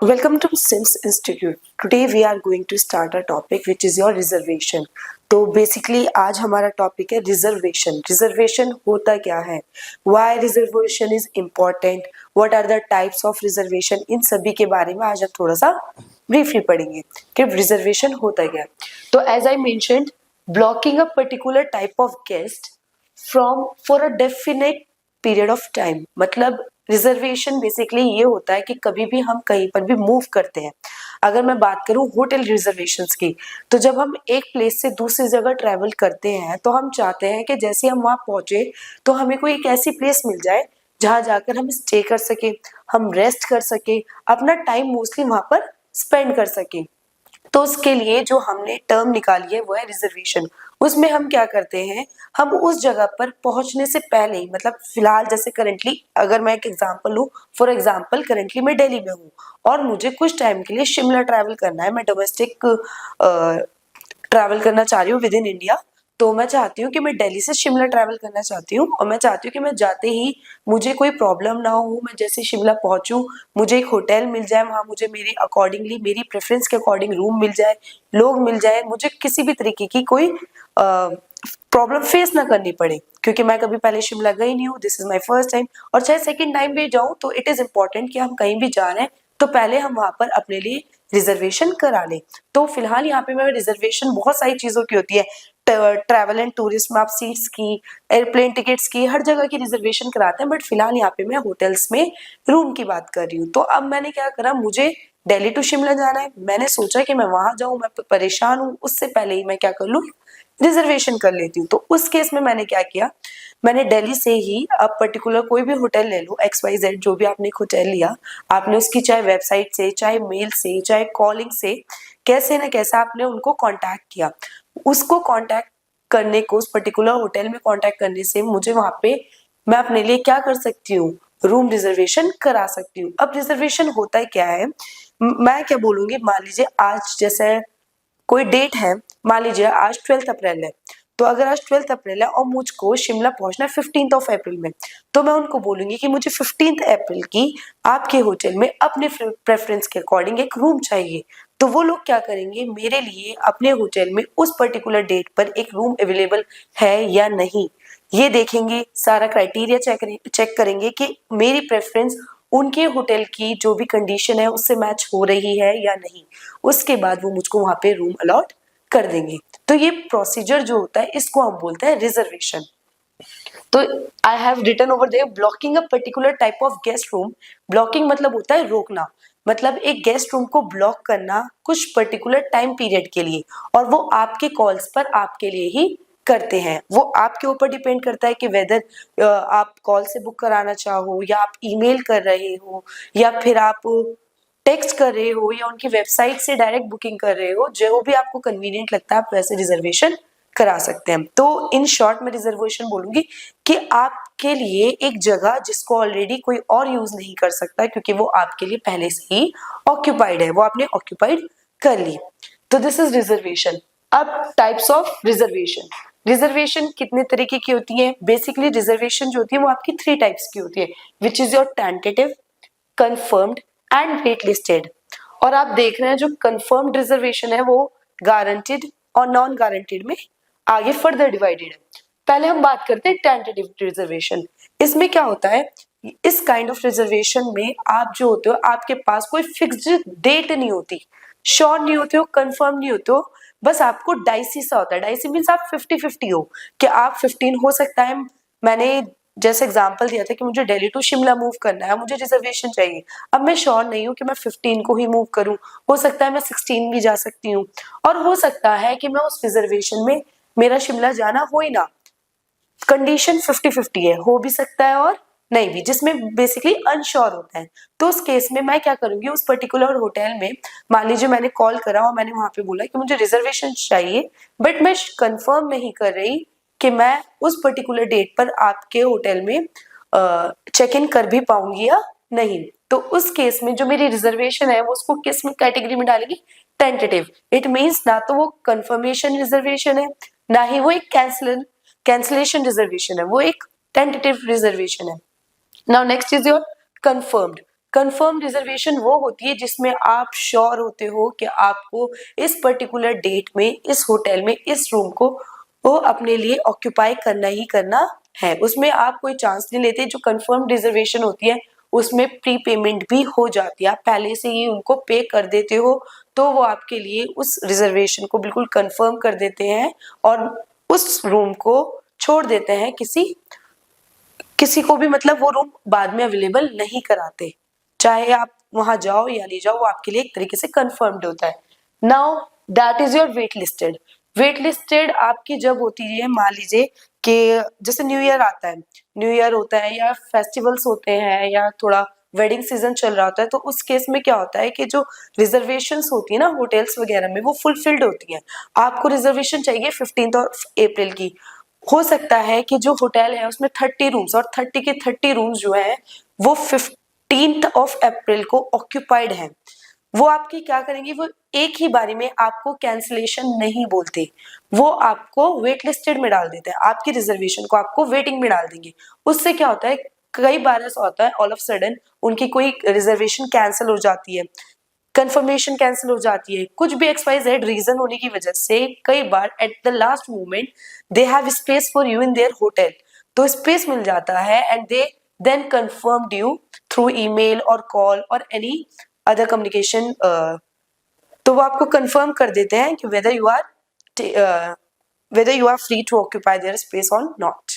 Welcome to Sims Institute. Today we are going to start a topic which is your reservation. तो basically आज हमारा topic है reservation. Reservation होता क्या है, why reservation is important, what are the types of reservation, इन सभी के बारे में आज हम थोड़ा सा ब्रीफली पढ़ेंगे कि रिजर्वेशन होता क्या है. तो as I mentioned, blocking a particular type of guest from for a definite period of time. मतलब रिजर्वेशन बेसिकली ये होता है कि कभी भी हम कहीं पर भी मूव करते हैं. अगर मैं बात करूं होटल रिजर्वेशंस की, तो जब हम एक प्लेस से दूसरी जगह ट्रैवल करते हैं तो हम चाहते हैं कि जैसे हम वहां पहुंचे तो हमें कोई एक ऐसी प्लेस मिल जाए जहां जाकर हम स्टे कर सके, हम रेस्ट कर सके, अपना टाइम मोस्टली वहां पर स्पेंड कर सके. तो उसके लिए जो हमने टर्म निकाली है वो है रिजर्वेशन. उसमें हम क्या करते हैं, हम उस जगह पर पहुंचने से पहले ही, मतलब फिलहाल जैसे करंटली अगर मैं एक एग्जांपल लूं, फॉर एग्जांपल करंटली मैं दिल्ली में हूं और मुझे कुछ टाइम के लिए शिमला ट्रैवल करना है. मैं डोमेस्टिक ट्रैवल करना चाह रही हूँ विद इन इंडिया. तो मैं चाहती हूँ कि मैं दिल्ली से शिमला ट्रैवल करना चाहती हूँ और मैं चाहती हूँ कि मैं जाते ही मुझे कोई प्रॉब्लम ना हो. मैं जैसे शिमला पहुंचूं, मुझे एक होटल मिल जाए, वहां मुझे मेरी अकॉर्डिंगली, मेरी प्रेफरेंस के अकॉर्डिंग रूम मिल जाए, लोग मिल जाए, मुझे किसी भी तरीके की कोई प्रॉब्लम फेस ना करनी पड़े, क्योंकि मैं कभी पहले शिमला गई नहीं हूँ. This is my first time. और चाहे सेकेंड टाइम भी जाऊँ तो इट इज इम्पोर्टेंट कि हम कहीं भी जा रहे हैं तो पहले हम वहां पर अपने लिए रिजर्वेशन करा लें. तो फिलहाल यहाँ पे मैं रिजर्वेशन बहुत सारी चीजों की होती है. ट्रैवल एंड टूरिस्ट में आप सीट्स की, एयरप्लेन टिकट्स की, हर जगह की रिजर्वेशन कराते हैं. बट फिलहाल यहाँ पे मैं होटल्स में रूम की बात कर रही हूँ. तो अब मैंने क्या करा, मुझे दिल्ली टू शिमला जाना है. मैंने सोचा कि मैं वहां जाऊं, मैं परेशान हूँ, उससे पहले ही मैं क्या कर लूँ, रिजर्वेशन कर लेती हूँ. तो उस केस में मैंने क्या किया, मैंने दिल्ली से ही, अब पर्टिकुलर कोई भी होटल ले लो, XYZ, जो भी आपने होटल लिया, आपने उसकी चाहे वेबसाइट से, चाहे मेल से, चाहे कॉलिंग से, कैसे ना कैसे आपने उनको कांटेक्ट किया. उसको कांटेक्ट करने को, उस पर्टिकुलर होटल में कांटेक्ट करने से मुझे वहां पे, मैं अपने लिए क्या कर सकती हूँ, रूम रिजर्वेशन करा सकती हूँ. अब रिजर्वेशन होता है क्या है, मैं क्या बोलूंगी, मान लीजिए आज जैसे कोई डेट है, मान लीजिए आज 12 अप्रैल है, तो अगर आज 12 अप्रैल है और मुझको शिमला पहुंचना है 15 अप्रैल में, तो मैं उनको बोलूंगी कि मुझे 15 अप्रैल की आपके होटल में अपने प्रेफरेंस के अकॉर्डिंग एक रूम चाहिए. तो वो लोग क्या करेंगे, मेरे लिए अपने होटल में उस पर्टिकुलर डेट पर एक रूम अवेलेबल है या नहीं, ये देखेंगे. सारा क्राइटेरिया चेक करेंगे कि मेरी प्रेफरेंस उनके होटल की जो भी कंडीशन है उससे मैच हो रही है या नहीं. उसके बाद वो मुझको वहां पे रूम अलॉट कर देंगे. तो ये प्रोसीजर जो होता है इसको हम बोलते हैं रिजर्वेशन. तो I have written over there, blocking a particular type of guest room. Blocking मतलब होता है रोकना, मतलब एक गेस्ट रूम को ब्लॉक करना कुछ पर्टिकुलर टाइम पीरियड के लिए, और वो आपके कॉल्स पर आपके लिए ही करते हैं. वो आपके ऊपर डिपेंड करता है कि वेदर आप कॉल से बुक कराना चाहो, या आप ईमेल कर रहे हो, या फिर आप टेक्स्ट कर रहे हो, या उनकी वेबसाइट से डायरेक्ट बुकिंग कर रहे हो. जो भी आपको कन्वीनियंट लगता है आप वैसे रिजर्वेशन करा सकते हैं. तो इन शॉर्ट में रिजर्वेशन बोलूंगी कि आपके लिए एक जगह जिसको ऑलरेडी कोई और यूज नहीं कर सकता, क्योंकि वो आपके लिए पहले से ही ऑक्यूपाइड है, वो आपने ऑक्यूपाइड कर ली. तो दिस इज रिजर्वेशन. अब टाइप्स ऑफ रिजर्वेशन. रिजर्वेशन कितने तरीके की होती है, बेसिकली रिजर्वेशन जो होती है वो आपकी 3 टाइप्स की होती है, which is your tentative, confirmed and wait listed. और आप देख रहे हैं जो कंफर्म्ड रिजर्वेशन है वो गारंटेड और नॉन गारंटेड में आगे फर्दर डिवाइडेड है. पहले हम बात करते हैं टेंटेटिव रिजर्वेशन. इसमें क्या होता है, इस काइंड ऑफ रिजर्वेशन में आप जो होते हो, आपके पास कोई फिक्स्ड डेट नहीं होती, श्योर नहीं होते हो, कंफर्म नहीं होते हो, बस आपको डाइसी सा होता है. डाइसी मीन्स आप 50-50 हो कि आप 15 हो सकता है. मैंने जैसे एग्जांपल दिया था कि मुझे दिल्ली टू शिमला मूव करना है, मुझे रिजर्वेशन चाहिए. अब मैं श्योर नहीं हूँ कि मैं 15 को ही मूव करूं, हो सकता है मैं 16 भी जा सकती हूँ, और हो सकता है कि मैं उस रिजर्वेशन में मेरा शिमला जाना हो ही ना. कंडीशन 50-50 है, हो भी सकता है और नहीं भी, जिसमें बेसिकली अनश्योर होता है. तो उस केस में मैं क्या करूंगी, उस पर्टिकुलर होटल में, मान लीजिए मैंने कॉल करा और मैंने वहां पे बोला कि मुझे रिजर्वेशन चाहिए, बट मैं कंफर्म नहीं कर रही कि मैं उस पर्टिकुलर डेट पर आपके होटल में चेक इन कर भी पाऊंगी या नहीं. तो उस केस में जो मेरी रिजर्वेशन है वो उसको किस में कैटेगरी में डालेगी, टेंटेटिव. इट मीन्स ना तो वो कंफर्मेशन रिजर्वेशन है, ना ही वो एक कैंसिलेशन रिजर्वेशन है, वो एक टेंटेटिव रिजर्वेशन है. Now next is your confirmed. Confirm reservation वो होती है जिसमें आप श्योर होते हो कि आपको इस पर्टिकुलर डेट में इस होटल में इस रूम को वो अपने लिए ऑक्यूपाई करना ही करना है। उसमें आप कोई चांस नहीं लेते। जो कंफर्म रिजर्वेशन होती है उसमें प्री पेमेंट भी हो जाती है, आप पहले से ही उनको पे कर देते हो, तो वो आपके लिए उस रिजर्वेशन को बिल्कुल कंफर्म कर देते हैं और उस रूम को छोड़ देते हैं, किसी को भी मतलब वो रूम बाद में अवेलेबल नहीं कराते। चाहे आप वहां जाओ या नहीं जाओ, वो आपके लिए एक तरीके से कंफर्म्ड होता है। Now that is your wait listed. Wait listed आपकी जब होती है, मान लीजिए कि जैसे न्यू ईयर आता है, न्यू ईयर होता है या फेस्टिवल्स होते हैं या थोड़ा वेडिंग सीजन चल रहा होता है, तो उस केस में क्या होता है कि जो रिजर्वेशंस होती है ना होटल्स वगैरह में, वो फुलफिल्ड होती हैं। आपको रिजर्वेशन चाहिए 15 अप्रैल की। हो सकता है कि जो होटल है उसमें 30 रूम्स और 30 के 30 रूम्स जो है वो 15 अप्रैल को ऑक्यूपाइड है। वो आपकी क्या करेंगे, वो एक ही बारी में आपको कैंसिलेशन नहीं बोलते, वो आपको वेट लिस्टेड में डाल देते हैं, आपकी रिजर्वेशन को आपको वेटिंग में डाल देंगे। उससे क्या होता है, कई बार ऐसा होता है ऑल ऑफ सडन उनकी कोई रिजर्वेशन कैंसिल हो जाती है, कंफर्मेशन कैंसिल हो जाती है, कुछ भी XYZ रीजन होने की वजह से कई बार at the last moment they have space for you in their hotel, तो स्पेस मिल जाता है and they then confirmed you through email और कॉल और एनी अदर कम्युनिकेशन, तो वो आपको कंफर्म कर देते हैं कि whether you are free to occupy their space और नॉट।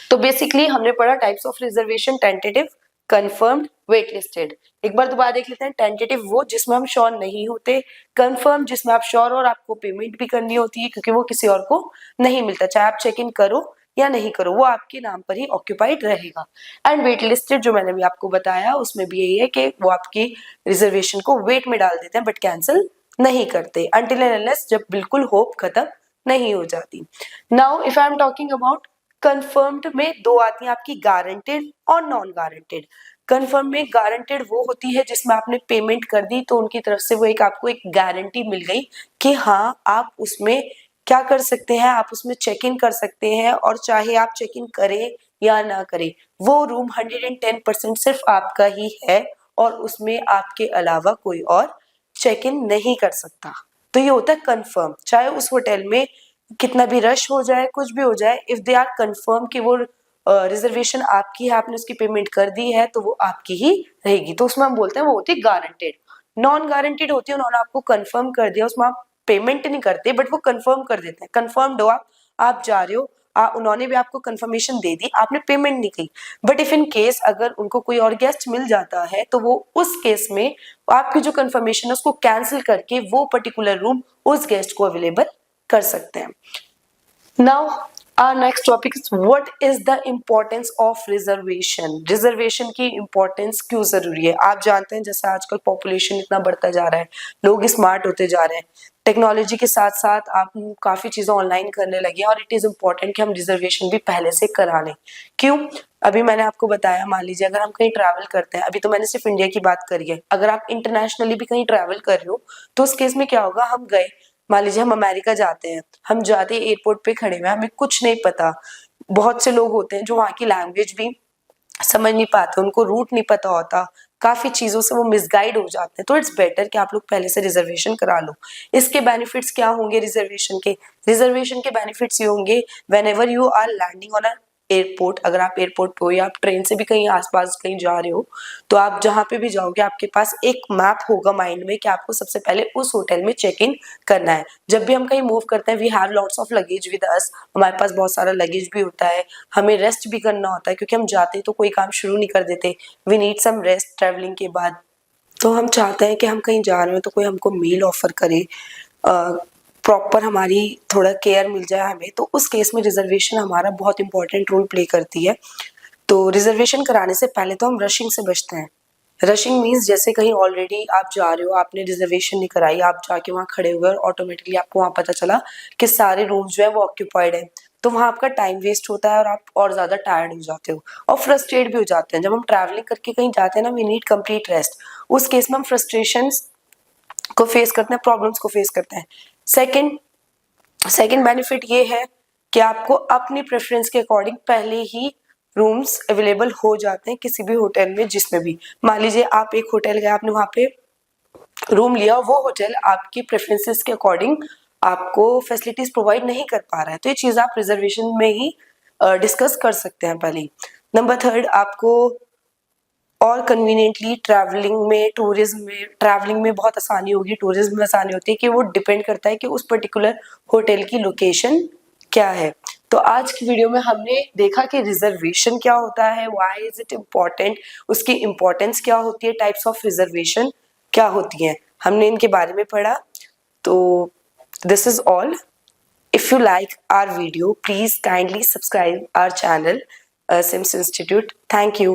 तो बेसिकली हमने पढ़ा types of reservation, tentative, confirmed, wait listed. एक बार दोबारा देख लेते हैं। टेंटेटिव वो जिसमें हम श्योर नहीं होते, कंफर्म जिसमें आप श्योर और आपको पेमेंट भी करनी होती है क्योंकि वो किसी और को नहीं मिलता, चाहे आप चेक इन करो या नहीं करो, वो आपके नाम पर ही ऑक्यूपाइड रहेगा। एंड वेट लिस्टेड जो मैंने भी आपको बताया उसमें भी यही है कि वो आपकी रिजर्वेशन को वेट में डाल देते हैं बट कैंसिल नहीं करते अनटिल एंड अनलेस जब बिल्कुल होप खत्म नहीं हो जाती। Now if I am talking about confirmed में दो आती हैं आपकी, गारंटेड और नॉन गारंटेड। कंफर्म में गारंटेड वो होती है जिसमें आपने पेमेंट कर दी तो उनकी तरफ से वो एक आपको एक गारंटी मिल गई कि हाँ आप उसमें क्या कर सकते हैं, आप उसमें चेक इन कर सकते हैं और चाहे आप चेक इन करें या ना करें वो रूम 110% सिर्फ आपका ही है और उसमें आपके अलावा कोई और चेक इन नहीं कर सकता। तो ये होता है कंफर्म, चाहे उस होटल में कितना भी रश हो जाए, कुछ भी हो जाए, इफ दे आर कंफर्म कि वो रिजर्वेशन आपकी है, आपने उसकी पेमेंट कर दी है तो वो आपकी ही रहेगी, तो उसमें हम बोलते हैं वो होती है गारंटेड। नॉन गारंटेड होती है, उन्होंने आपको कंफर्म कर दिया, उसमें आप पेमेंट नहीं करते बट वो कंफर्म कर देते हैं, कंफर्म्ड हो आप जा रहे हो, उन्होंने भी आपको कंफर्मेशन दे दी, आपने पेमेंट नहीं की, बट इफ इन केस अगर उनको कोई और गेस्ट मिल जाता है तो वो उस केस में आपकी जो कंफर्मेशन है उसको कैंसिल करके वो पर्टिकुलर रूम उस गेस्ट को अवेलेबल कर सकते हैं। Now our next topic is what is the importance of reservation। Reservation की इंपॉर्टेंस क्यों जरूरी है। आप जानते हैं जैसे आजकल पॉपुलेशन इतना बढ़ता जा रहा है, लोग स्मार्ट होते जा रहे हैं, टेक्नोलॉजी के साथ साथ आप काफी चीजें ऑनलाइन करने लगे हैं और इट इज इम्पोर्टेंट कि हम रिजर्वेशन भी पहले से करा लें। क्यों, अभी मैंने आपको बताया, मान लीजिए अगर हम कहीं ट्रैवल करते हैं, अभी तो मैंने सिर्फ इंडिया की बात करी है, अगर आप इंटरनेशनली भी कहीं ट्रैवल कर रहे हो तो उस केस में क्या होगा, हम गए, मान लीजिए हम अमेरिका जाते हैं, हम जाते एयरपोर्ट पे खड़े हुए, हमें कुछ नहीं पता, बहुत से लोग होते हैं जो वहाँ की लैंग्वेज भी समझ नहीं पाते, उनको रूट नहीं पता होता, काफी चीजों से वो मिसगाइड हो जाते हैं, तो इट्स बेटर कि आप लोग पहले से रिजर्वेशन करा लो। इसके बेनिफिट्स क्या होंगे रिजर्वेशन के बेनिफिट्स ये होंगे, whenever you are landing on a airport, अगर आप एयरपोर्ट पे हो या आप ट्रेन से भी कहीं आसपास कहीं जा रहे हो तो आप जहाँ पे भी जाओगे आपके पास एक मैप होगा माइंड में कि आपको सबसे पहले उस होटल में चेक इन करना है। जब भी हम कहीं मूव करते हैं we have lots of luggage with us, हमारे पास बहुत सारा लगेज भी होता है, हमें रेस्ट भी करना होता है क्योंकि हम जाते तो कोई काम शुरू नहीं कर देते, we need some rest travelling के बाद। तो हम चाहते हैं कि हम कहीं जा रहे हो तो कोई हमको मील ऑफर करे, प्रॉपर हमारी थोड़ा केयर मिल जाए हमें, तो उस केस में रिजर्वेशन हमारा बहुत इंपॉर्टेंट रोल प्ले करती है। तो रिजर्वेशन कराने से पहले तो हम रशिंग से बचते हैं। रशिंग मीन्स जैसे कहीं ऑलरेडी आप जा रहे हो, आपने रिजर्वेशन नहीं कराई, आप जाके वहाँ खड़े हुए और ऑटोमेटिकली आपको वहाँ पता चला कि सारे रूम्स जो है वो ऑक्यूपाइड है, तो वहाँ आपका टाइम वेस्ट होता है और आप और ज्यादा टायर्ड हो जाते हो और फ्रस्ट्रेट भी हो जाते हैं। जब हम ट्रैवलिंग करके कहीं जाते हैं ना, वी नीड कंप्लीट रेस्ट, उस केस में हम फ्रस्ट्रेशंस को फेस करते हैं, प्रॉब्लम्स को फेस करते हैं। सेकंड बेनिफिट ये है कि आपको अपनी प्रेफरेंस के अकॉर्डिंग पहले ही रूम्स अवेलेबल हो जाते हैं किसी भी होटल में जिसमें भी। मान लीजिए आप एक होटल गए, आपने वहाँ पे रूम लिया, वो होटल आपकी प्रेफरेंसेस के अकॉर्डिंग आपको फैसिलिटीज प्रोवाइड नहीं कर पा रहा है, तो ये चीज़ आप रिजर्वेशन में ही डिस्कस कर सकते हैं पहले। नंबर थर्ड, आपको और कन्वीनियंटली ट्रैवलिंग में, टूरिज्म में, ट्रैवलिंग में बहुत आसानी होगी, टूरिज्म में आसानी होती है कि वो डिपेंड करता है कि उस पर्टिकुलर होटल की लोकेशन क्या है। तो आज की वीडियो में हमने देखा कि रिजर्वेशन क्या होता है, व्हाई इज इट इम्पोर्टेंट, उसकी इम्पोर्टेंस क्या होती है, टाइप्स ऑफ रिजर्वेशन क्या होती हैं, हमने इनके बारे में पढ़ा। तो this is all. If you like our video, please kindly subscribe our channel, Sims Institute. Thank you.